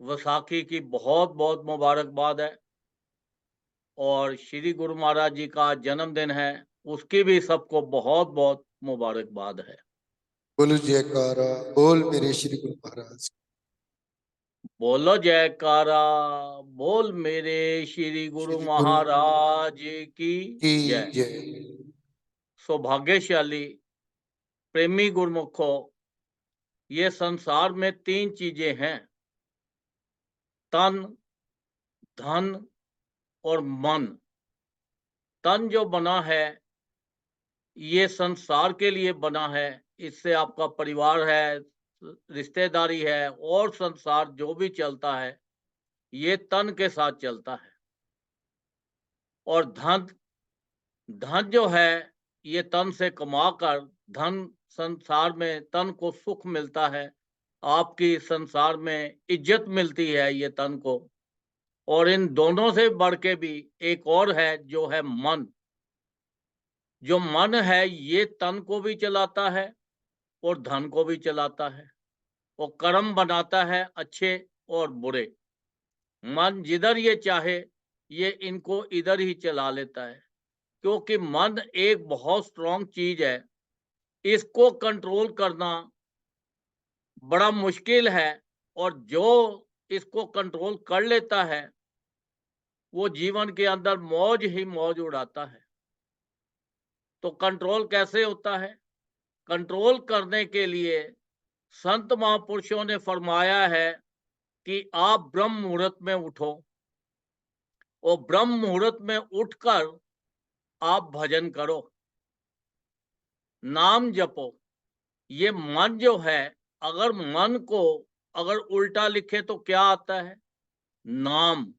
वैसाखी की बहुत बहुत मुबारकबाद है। और श्री गुरु महाराज जी का जन्मदिन है, उसकी भी सबको बहुत बहुत मुबारकबाद है। बोलो जयकारा, बोल मेरे श्री गुरु महाराज बोलो जयकारा, बोल मेरे श्री गुरु श्री गुरु महाराज की की जय। जय। सौभाग्यशाली प्रेमी गुरुमुखो, ये संसार में तीन चीजें हैं: तन, धन और मन। तन जो बना है, ये संसार के लिए बना है। इससे आपका परिवार है, रिश्तेदारी है, और संसार जो भी चलता है, ये तन के साथ चलता है। और धन, धन जो है, ये तन से कमाकर धन, संसार में तन को सुख मिलता है, आपकी संसार में इज्जत मिलती है ये तन को। और इन दोनों से बढ़ के भी एक और है, जो है मन। जो मन है, ये तन को भी चलाता है और धन को भी चलाता है, और कर्म बनाता है अच्छे और बुरे। मन जिधर ये चाहे, ये इनको इधर ही चला लेता है, क्योंकि मन एक बहुत स्ट्रांग चीज है। इसको कंट्रोल करना बड़ा मुश्किल है, और जो इसको कंट्रोल कर लेता है, वो जीवन के अंदर मौज ही मौज उड़ाता है। तो कंट्रोल कैसे होता है? कंट्रोल करने के लिए संत महापुरुषों ने फरमाया है कि आप ब्रह्म मुहूर्त में उठो, और ब्रह्म मुहूर्त में उठकर आप भजन करो, नाम जपो। ये मन जो है, अगर मन को अगर उल्टा लिखे तो क्या आता है? नाम।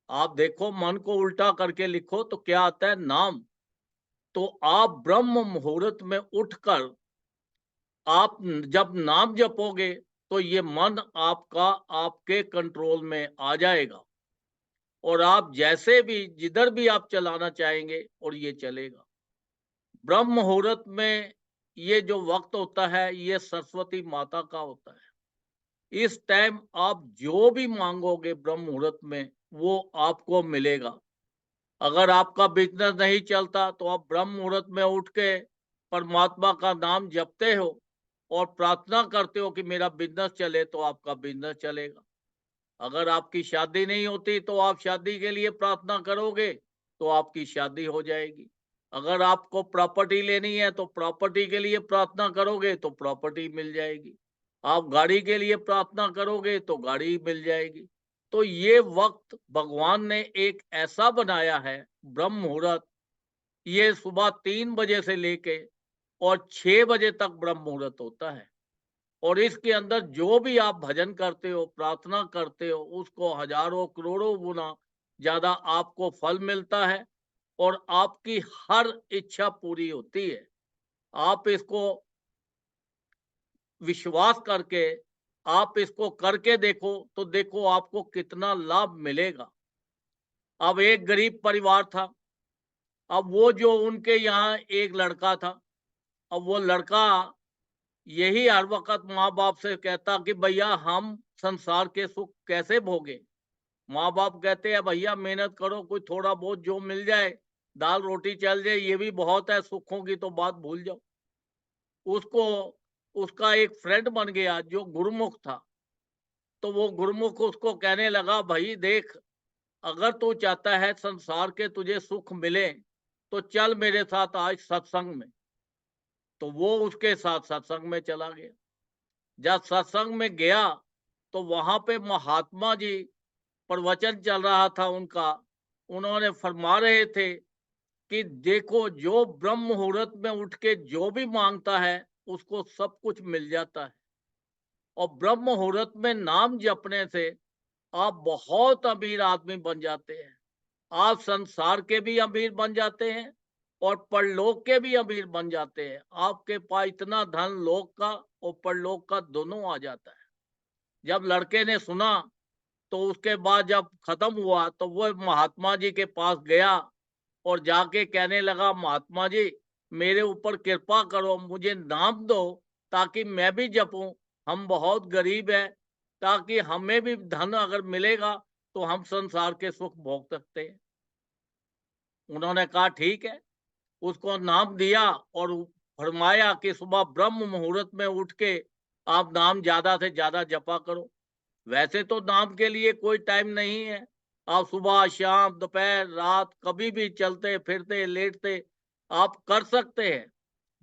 आप देखो, मन को उल्टा करके लिखो तो क्या आता है? नाम। तो आप ब्रह्म मुहूर्त में उठकर आप जब नाम जपोगे, तो ये मन आपका आपके कंट्रोल में आ जाएगा, और आप जैसे भी जिधर भी आप चलाना चाहेंगे और ये चलेगा। ब्रह्म मुहूर्त में ये जो वक्त होता है, ये सरस्वती माता का होता है। इस टाइम आप जो भी मांगोगे ब्रह्म मुहूर्त में, वो आपको मिलेगा। अगर आपका बिजनेस नहीं चलता, तो आप ब्रह्म मुहूर्त में उठ के परमात्मा का नाम जपते हो और प्रार्थना करते हो कि मेरा बिजनेस चले, तो आपका बिजनेस चलेगा। अगर आपकी शादी नहीं होती, तो आप शादी के लिए प्रार्थना करोगे, तो आपकी शादी हो जाएगी। अगर आपको प्रॉपर्टी लेनी है, तो प्रॉपर्टी के लिए प्रार्थना करोगे, तो प्रॉपर्टी मिल जाएगी। आप गाड़ी के लिए प्रार्थना करोगे, तो गाड़ी मिल जाएगी। तो ये वक्त भगवान ने एक ऐसा बनाया है, ब्रह्म मुहूर्त, ये सुबह 3 बजे से लेके और 6 बजे तक ब्रह्म मुहूर्त होता है। और इसके अंदर जो भी आप भजन करते हो, प्रार्थना करते हो, उसको हजारों करोड़ों गुना ज्यादा आपको फल मिलता है, और आपकी हर इच्छा पूरी होती है। आप इसको विश्वास करके, आप इसको करके देखो, तो देखो आपको कितना लाभ मिलेगा। अब एक गरीब परिवार था। अब वो जो उनके यहाँ एक लड़का था। अब वो लड़का यही हर वक़्त माँ-बाप से कहता कि भैया हम संसार के सुख कैसे भोगें? माँ-बाप कहते हैं भैया मेहनत करो, कोई थोड़ा बहुत जो मिल जाए, दाल-रोटी चल जाए, ये भी बहुत है, सुखों की तो बात भूल जाओ। उसको उसका एक फ्रेंड बन गया जो गुरुमुख था। तो वो गुरुमुख उसको कहने लगा, भई देख, अगर तू चाहता है संसार के तुझे सुख मिले, तो चल मेरे साथ आज सत्संग में। तो वो उसके साथ सत्संग में चला गया। जब सत्संग में गया, तो वहां पे महात्मा जी प्रवचन चल रहा था उनका। उन्होंने फरमा रहे थे कि देखो, जो ब्रह्म मुहूर्त में उठ के जो भी मांगता है, उसको सब कुछ मिल जाता है। और ब्रह्म मुहूर्त में नाम जपने से आप बहुत अमीर आदमी बन जाते हैं। आप संसार के भी अमीर बन जाते हैं, और परलोक के भी अमीर बन जाते हैं। आपके पास इतना धन लोक का और परलोक का दोनों आ जाता है। जब लड़के ने सुना, तो उसके बाद जब खत्म हुआ, तो वो महात्मा जी के पास गया और जाके कहने लगा, महात्मा जी मेरे ऊपर कृपा करो, मुझे नाम दो ताकि मैं भी जपूं। हम बहुत गरीब हैं, ताकि हमें भी धन अगर मिलेगा तो हम संसार के सुख भोग सकते हैं। उन्होंने कहा ठीक है, उसको नाम दिया और फरमाया कि सुबह ब्रह्म मुहूर्त में उठ के आप नाम ज़्यादा से ज़्यादा जपा करो। वैसे तो नाम के लिए कोई टाइम नहीं है। आप सुबह, शाम, दोपहर, रात कभी भी चलते-फिरते, लेटते आप कर सकते हैं।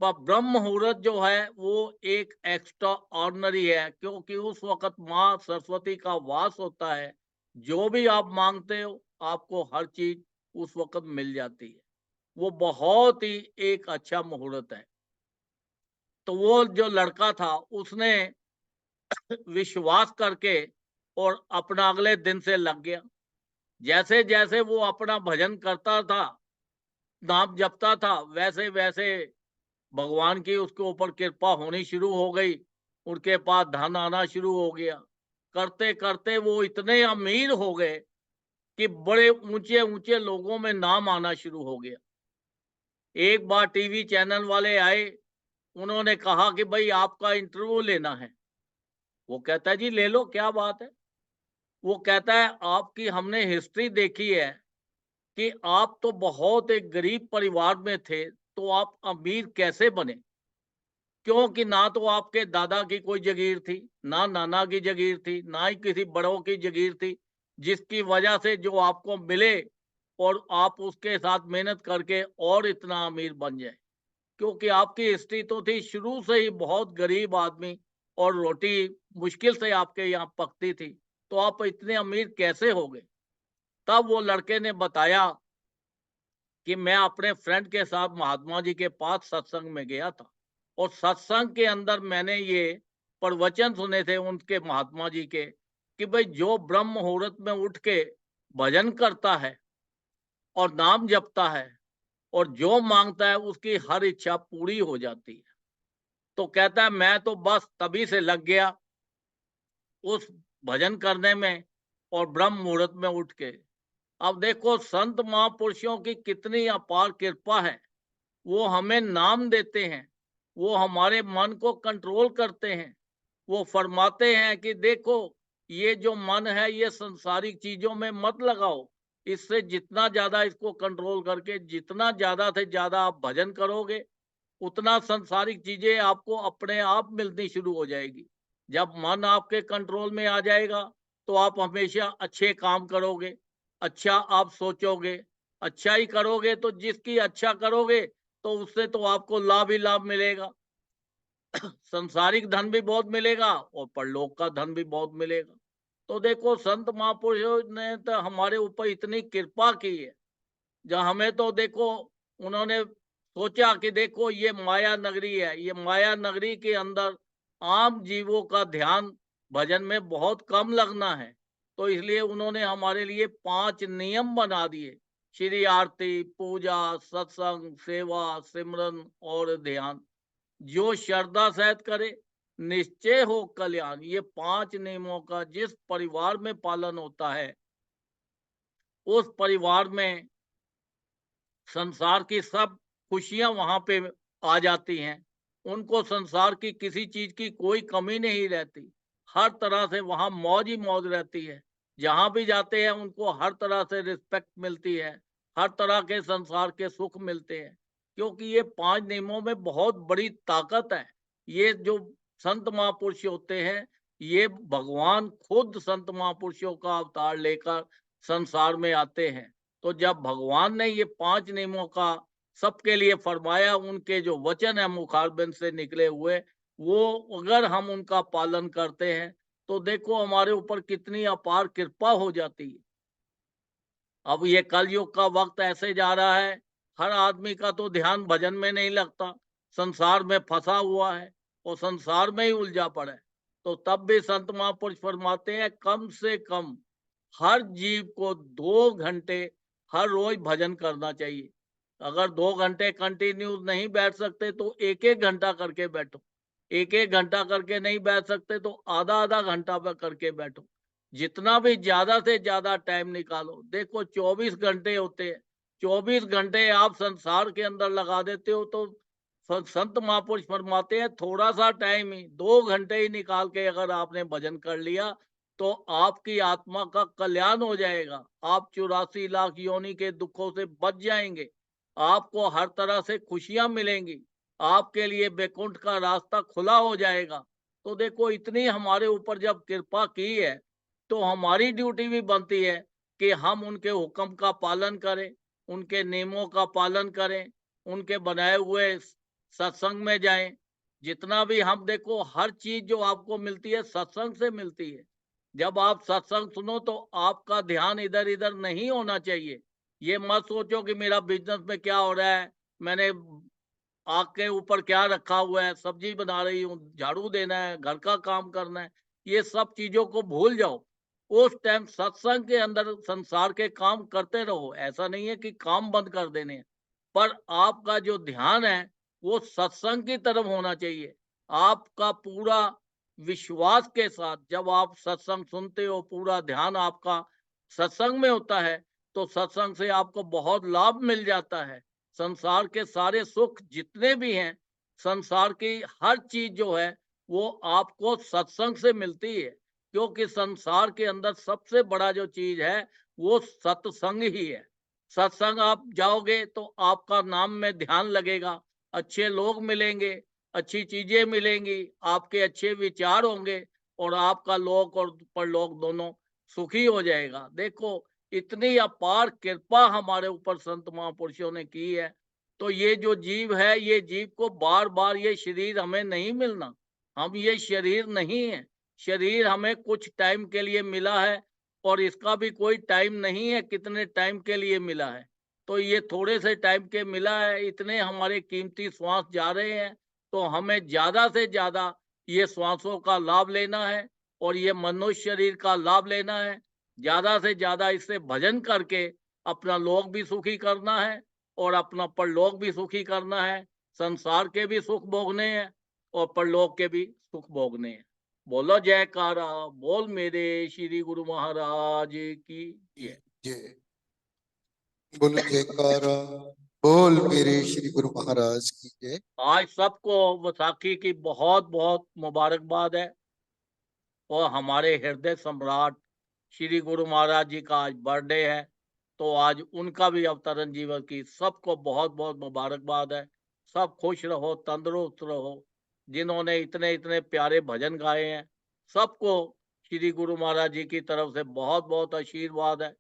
पर ब्रह्म मुहूर्त जो है वो एक एक्स्ट्रा ऑर्डिनरी है, क्योंकि उस वक़्त माँ सरस्वती का वास होता है। जो भी आप माँगते हो, आपको हर चीज़ उस वक़्त मिल जाती है। वो बहुत ही एक अच्छा मुहूर्त है। तो वो जो लड़का था उसने विश्वास करके और अपना अगले दिन से लग गया। जैसे-जैसे वो अपना भजन करता था, नाम जपता था, वैसे-वैसे भगवान की उसके ऊपर कृपा होनी शुरू हो गई। उनके पास धन आना शुरू हो गया। करते-करते वो इतने अमीर हो गए कि बड़े ऊँचे-ऊँचे लोगों में नाम आना शुरू हो गया। एक बार टीवी चैनल वाले आए, उन्होंने कहा कि भई आपका इंटरव्यू लेना है। वो कहता है जी ले लो, क्या बात है? वो कहता है आपकी हमने हिस्ट्री देखी है कि आप तो बहुत एक गरीब परिवार में थे, तो आप अमीर कैसे बने? क्योंकि ना तो आपके दादा की कोई जागीर थी, ना नाना की जागीर थी, ना ही किसी बड़ों की जागीर थी, जिसकी वजह से जो आपको मिले और आप उसके साथ मेहनत करके और इतना अमीर बन जाए। क्योंकि आपकी हिस्ट्री तो थी शुरू से ही बहुत गरीब आदमी और रोटी मुश्किल से आपके यहाँ पकती थी, तो आप इतने अमीर कैसे हो गए? तब वो लड़के ने बताया कि मैं अपने फ्रेंड के साथ महात्मा जी के पास सत्संग में गया था और सत्संग के अंदर मैंने ये प्रवचन सुने थे उनके महात्मा जी के कि भाई जो ब्रह्म मुहूर्त में उठ के भजन करता है और नाम जपता है और जो मांगता है उसकी हर इच्छा पूरी हो जाती है। तो कहता है मैं तो बस तभी से लग गया उस भजन करने में और ब्रह्म मुहूर्त में उठ के। अब देखो संत महापुरुषों की कितनी अपार कृपा है। वो हमें नाम देते हैं, वो हमारे मन को कंट्रोल करते हैं। वो फरमाते हैं कि देखो ये जो मन है ये संसारिक चीज़ों में मत लगाओ। इससे जितना ज़्यादा इसको कंट्रोल करके जितना ज़्यादा से ज़्यादा आप भजन करोगे, उतना सांसारिक चीज़ें आपको अपने आप मिलनी शुरू हो जाएगी। जब मन आपके कंट्रोल में आ जाएगा, तो आप हमेशा अच्छे काम करोगे, अच्छा आप सोचोगे, अच्छा ही करोगे तो जिसकी अच्छा करोगे, तो उससे तो आपको लाभ ही लाभ मिलेगा। सांसारिक धन भी बहुत मिलेगा और परलोक का धन भी बहुत मिलेगा। तो देखो संत महापुरुषों ने तो हमारे ऊपर इतनी कृपा की है। जहाँ हमें तो देखो उन्होंने सोचा कि देखो ये माया नगरी है, ये माया नगरी के अंदर आम जीवों का ध्यान भजन में बहुत कम लगना है। तो इसलिए उन्होंने हमारे लिए 5 नियम बना दिए। श्री आरती, पूजा, सत्संग, सेवा, सिमरन और ध्यान। जो श्रद्धा सहित करे, निश्चय हो कल्याण। ये 5 नियमों का जिस परिवार में पालन होता है, उस परिवार में संसार की सब खुशियाँ वहाँ पे आ जाती हैं। उनको संसार की किसी चीज़ की कोई कमी नहीं रहती। हर तरह से वहाँ मौज ही मौज रहती है। जहाँ भी जाते हैं उनको हर तरह से रिस्पेक्ट मिलती है। हर तरह के संसार के सुख मिलते हैं। क्योंकि ये 5 नियमों में बहुत बड़ी ताकत है। ये जो संत महापुरुष होते हैं, ये भगवान खुद संत महापुरुषों का अवतार लेकर संसार में आते हैं। तो जब भगवान ने ये 5 नियमों का सबके लिए फरमाया, उनके जो वचन है मुखारबिंद से निकले हुए, वो अगर हम उनका पालन करते हैं, तो देखो हमारे ऊपर कितनी अपार कृपा हो जाती है। अब ये कलयुग का वक़्त ऐसे जा रहा है, हर आदमी का तो ध्यान भजन में नहीं लगता, संसार में फँसा हुआ है और संसार में ही उलझा पड़ा है। तो तब भी संत महापुरुष फरमाते हैं कम से कम हर जीव को 2 घंटे हर रोज भजन करना चाहिए। अगर 2 घंटे कंटिन्यू नहीं बैठ सकते तो 1-1 घंटा करके बैठो। 1-1 घंटा करके नहीं बैठ सकते तो आधा-आधा घंटा पे करके बैठो। जितना भी ज़्यादा से ज़्यादा टाइम निकालो। देखो 24 घंटे होते हैं। 24 घंटे आप संसार के अंदर लगा देते हो तो संत महापुरुष फरमाते हैं थोड़ा-सा टाइम ही 2 घंटे ही निकाल के अगर आपने भजन कर लिया तो आपकी आत्मा का कल्याण हो जाएगा। आप 84 लाख योनि के दुखों से बच जाएंगे। आपको हर तरह से खुशियां मिलेंगी। आपके लिए वैकुंठ का रास्ता खुला हो जाएगा। तो देखो, इतनी हमारे ऊपर जब कृपा की है, तो हमारी ड्यूटी भी बनती है कि हम उनके हुक्म का पालन करें, उनके नियमों का पालन करें, उनके बनाए हुए सत्संग में जाएं। जितना भी हम देखो, हर चीज जो आपको मिलती है सत्संग से मिलती है। जब आप सत्संग सुनो तो आपका ध्यान इधर इधर नहीं होना चाहिए। ये मत सोचो कि मेरा बिजनेस में क्या हो रहा है, मैंने आग के ऊपर क्या रखा हुआ है, सब्जी बना रही हूँ, झाड़ू देना है, घर का काम करना है। ये सब चीजों को भूल जाओ। उस टाइम सत्संग के अंदर संसार के काम करते रहो। ऐसा नहीं है कि काम बंद कर देने हैं, पर आपका जो ध्यान है वो सत्संग की तरफ होना चाहिए। आपका पूरा विश्वास के साथ जब आप सत्संग सुनते हो, पूरा ध्यान आपका सत्संग में होता है, तो सत्संग से आपको बहुत लाभ मिल जाता है। संसार के सारे सुख जितने भी हैं, संसार की हर चीज जो है वो आपको सत्संग से मिलती है। क्योंकि संसार के अंदर सबसे बड़ा जो चीज है वो सत्संग ही है। सत्संग आप जाओगे तो आपका नाम में ध्यान लगेगा, अच्छे लोग मिलेंगे, अच्छी चीजें मिलेंगी, आपके अच्छे विचार होंगे, और आपका लोक और परलोक दोनों सुखी हो जाएगा। देखो, इतनी अपार कृपा हमारे ऊपर संत महापुरुषों ने की है। तो ये जो जीव है, ये जीव को बार बार ये शरीर हमें नहीं मिलना। हम ये शरीर नहीं है। शरीर हमें कुछ टाइम के लिए मिला है, और इसका भी कोई टाइम नहीं है कितने टाइम के लिए मिला है। तो ये थोड़े से टाइम के मिला है, इतने हमारे कीमती श्वास जा रहे हैं। तो हमें ज्यादा से ज्यादा ये श्वासों का लाभ लेना है, और ये मनुष्य शरीर का लाभ लेना है। ज्यादा से ज्यादा इससे भजन करके अपना लोक भी सुखी करना है, और अपना परलोक भी सुखी करना है। संसार के भी सुख भोगने हैं, और परलोक के भी सुख भोगने हैं। बोलो जयकारा, बोल मेरे श्री गुरु महाराज की जय। जय। बोलो जयकारा। बोल मेरे श्री गुरु महाराज की जय। आज सबको वैसाखी की बहुत बहुत मुबारकबाद है। और हमारे हृदय सम्राट श्री गुरु महाराज जी का आज बर्थडे है। तो आज उनका भी अवतरण जीवन की सबको बहुत बहुत मुबारकबाद है। सब खुश रहो, तंदुरुस्त रहो। जिन्होंने इतने इतने प्यारे भजन गाए हैं, सबको श्री गुरु महाराज जी की तरफ से बहुत बहुत आशीर्वाद है।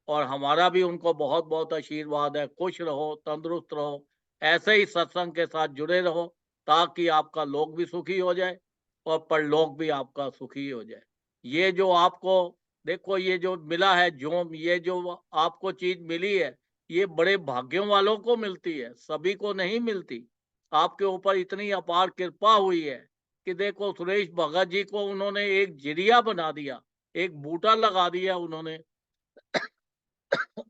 और हमारा भी उनको बहुत बहुत आशीर्वाद है। खुश रहो, तंदुरुस्त रहो, ऐसे ही सत्संग के साथ जुड़े रहो, ताकि आपका लोक भी सुखी हो जाए और परलोक भी आपका सुखी हो जाए। ये जो आपको देखो, ये जो मिला है, जो ये जो आपको चीज मिली है, ये बड़े भाग्यों वालों को मिलती है, सभी को नहीं मिलती। आपके ऊपर इतनी अपार कृपा हुई है कि देखो, सुरेश भगत जी को उन्होंने एक जरिया बना दिया, एक बूटा लगा दिया उन्होंने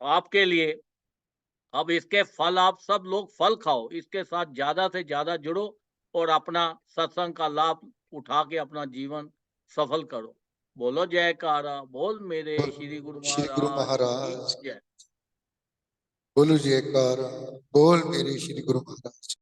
आपके लिए। अब इसके फल आप सब लोग फल खाओ, इसके साथ ज्यादा से ज्यादा जुड़ो, और अपना सत्संग का लाभ उठा के अपना जीवन सफल करो। बोलो जयकारा, बोल मेरे बोल श्री गुरु श्री गुरु महाराज की महाराज। जय। बोलो जयकारा। बोल मेरे श्री गुरु महाराज।